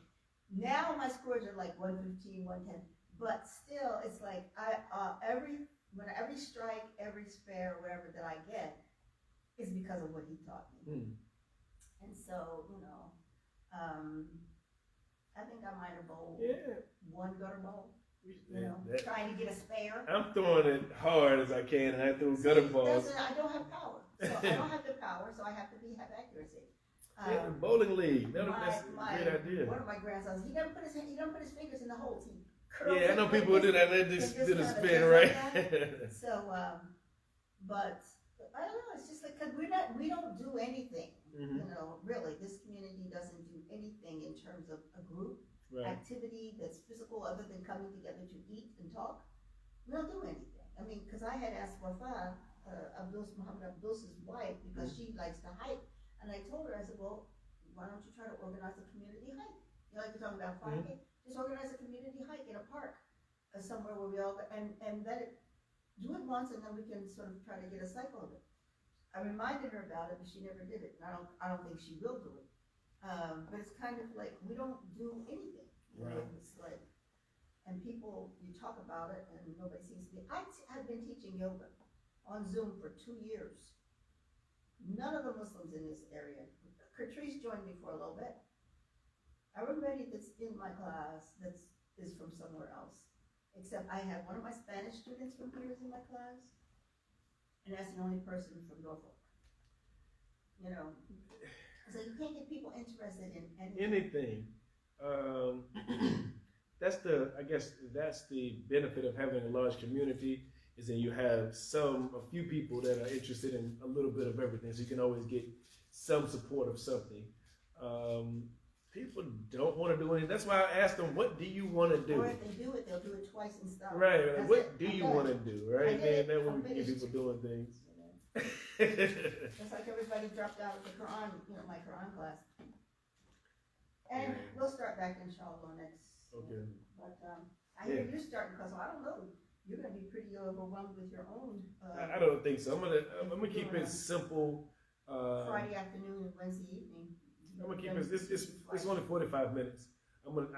Now my scores are like 115, 110, but still, it's like every strike, every spare, whatever that I get, is because of what he taught me. And so, I think I might have bowled one gutter bowl, trying to get a spare. I'm throwing it hard as I can, and I throw gutter balls. I don't have power. So I don't have the power, so I have to have accuracy. Bowling league. That's a great idea. One of my grandsons, he don't put his fingers in the holes. He Yeah, I know people who do that. They just do the spin, right? So, but I don't know. It's just like, cause we don't do anything. Really, this community doesn't do anything in terms of a group activity that's physical, other than coming together to eat and talk. We don't do anything. I mean, because I had asked Wafa, Muhammad Abdul's wife, because she likes to hike, and I told her, I said, well, why don't you try to organize a community hike? Like you're talking about 5K, just organize a community hike in a park, somewhere where we all and let it do it once, and then we can sort of try to get a cycle of it. I reminded her about it, but she never did it. And I don't think she will do it. But it's kind of like we don't do anything. It's like, and people, you talk about it, and nobody seems to be. I've been teaching yoga on Zoom for 2 years. None of the Muslims in this area. Catrice joined me for a little bit. Everybody that's in my class is from somewhere else. Except I have one of my Spanish students from here is in my class. And that's the only person from Norfolk. So you can't get people interested in anything. I guess that's the benefit of having a large community, is that you have a few people that are interested in a little bit of everything, so you can always get some support of something. People don't want to do anything. That's why I asked them, what do you want to do? Or if they do it, they'll do it twice and stop. Right. What do you want to do? Right. And that way we can get people doing things. Just like everybody dropped out of the Quran, my Quran class. And we'll start back inshallah next. Okay. But I hear you're starting, because I don't know. You're going to be pretty overwhelmed with your own. I don't think so. I'm gonna keep it simple. Friday afternoon and Wednesday evening. I'm gonna keep it. It's only 45 minutes.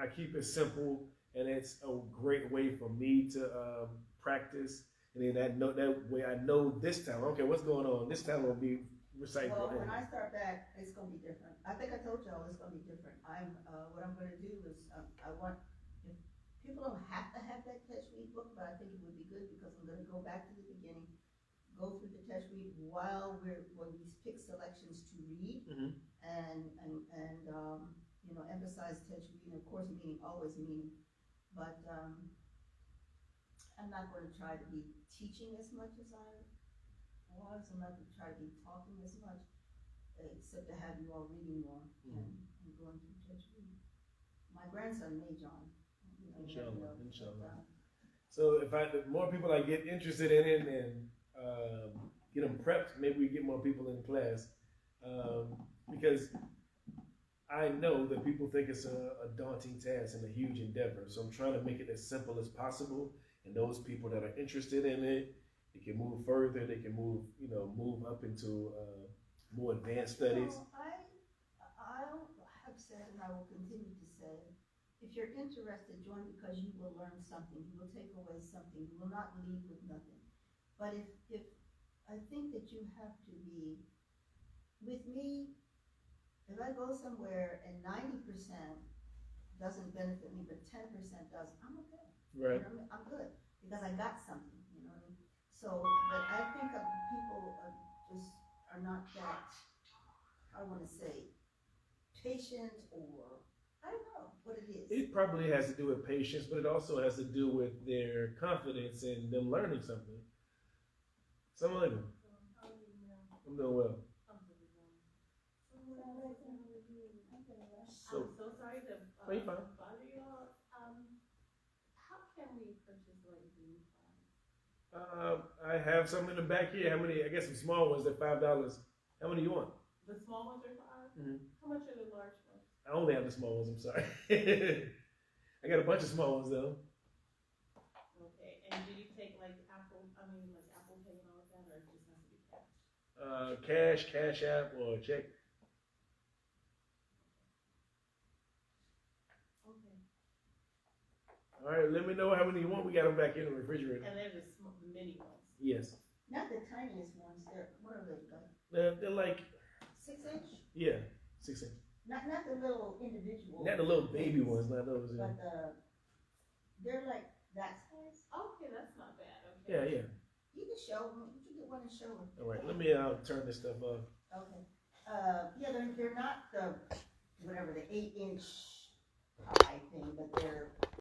I keep it simple, and it's a great way for me to practice. And then that way I know this time. Okay, what's going on? This time will be reciting. Well, when I start back, it's gonna be different. I think I told y'all it's gonna be different. What I'm gonna do is I want. People don't have to have that Tajweed book, but I think it would be good, because I'm going to go back to the beginning, go through the Tajweed when we pick selections to read, and emphasize Tajweed, and of course always meaning, but I'm not going to try to be teaching as much as I pause. I'm not gonna try to be talking as much, except to have you all reading more and going through Judge Reed. My grandson may join. You never Inshallah, know, inshallah. So if the more people I get interested in it and get them prepped, maybe we get more people in class. Because I know that people think it's a daunting task and a huge endeavor. So I'm trying to make it as simple as possible. And those people that are interested in it, they can move further. They can move up into more advanced studies. So I have said, and I will continue to say, if you're interested, join because you will learn something. You will take away something. You will not leave with nothing. But if I think that you have to be, with me, if I go somewhere and 90% doesn't benefit me, but 10% does, I'm okay. Right. You know, I'm good because I got something. You know what I mean? So, but I think people are not that, I want to say, patient, or I don't know what it is. It probably has to do with patience, but it also has to do with their confidence in them learning something. Assalamu alaikum. I'm doing well. So, I'm so sorry to no, you're fine. bother you all. How can we purchase like the I have some in the back here. How many? I guess some small ones. They're $5. How many you want? The small ones are $5? Mm-hmm. How much are the large ones? I only have the small ones. I'm sorry. I got a bunch of small ones though. Okay, and do you take like Apple Pay and all of that, or it just has to be cash? Cash App, or check. Okay. All right, let me know how many you want. We got them back in the refrigerator. And they're the mini ones. Yes. Not the tiniest ones. What are they like? They're like 6 inch? yeah, 6 inch. Not the little individual. Not the little baby ones, not those. Yeah. But they're like that size. Okay, that's not bad. Okay. Yeah, yeah. You can show them. You can get one and show them. All right, let me turn this stuff off. Okay. Yeah, they're not the 8 inch high thing, but they're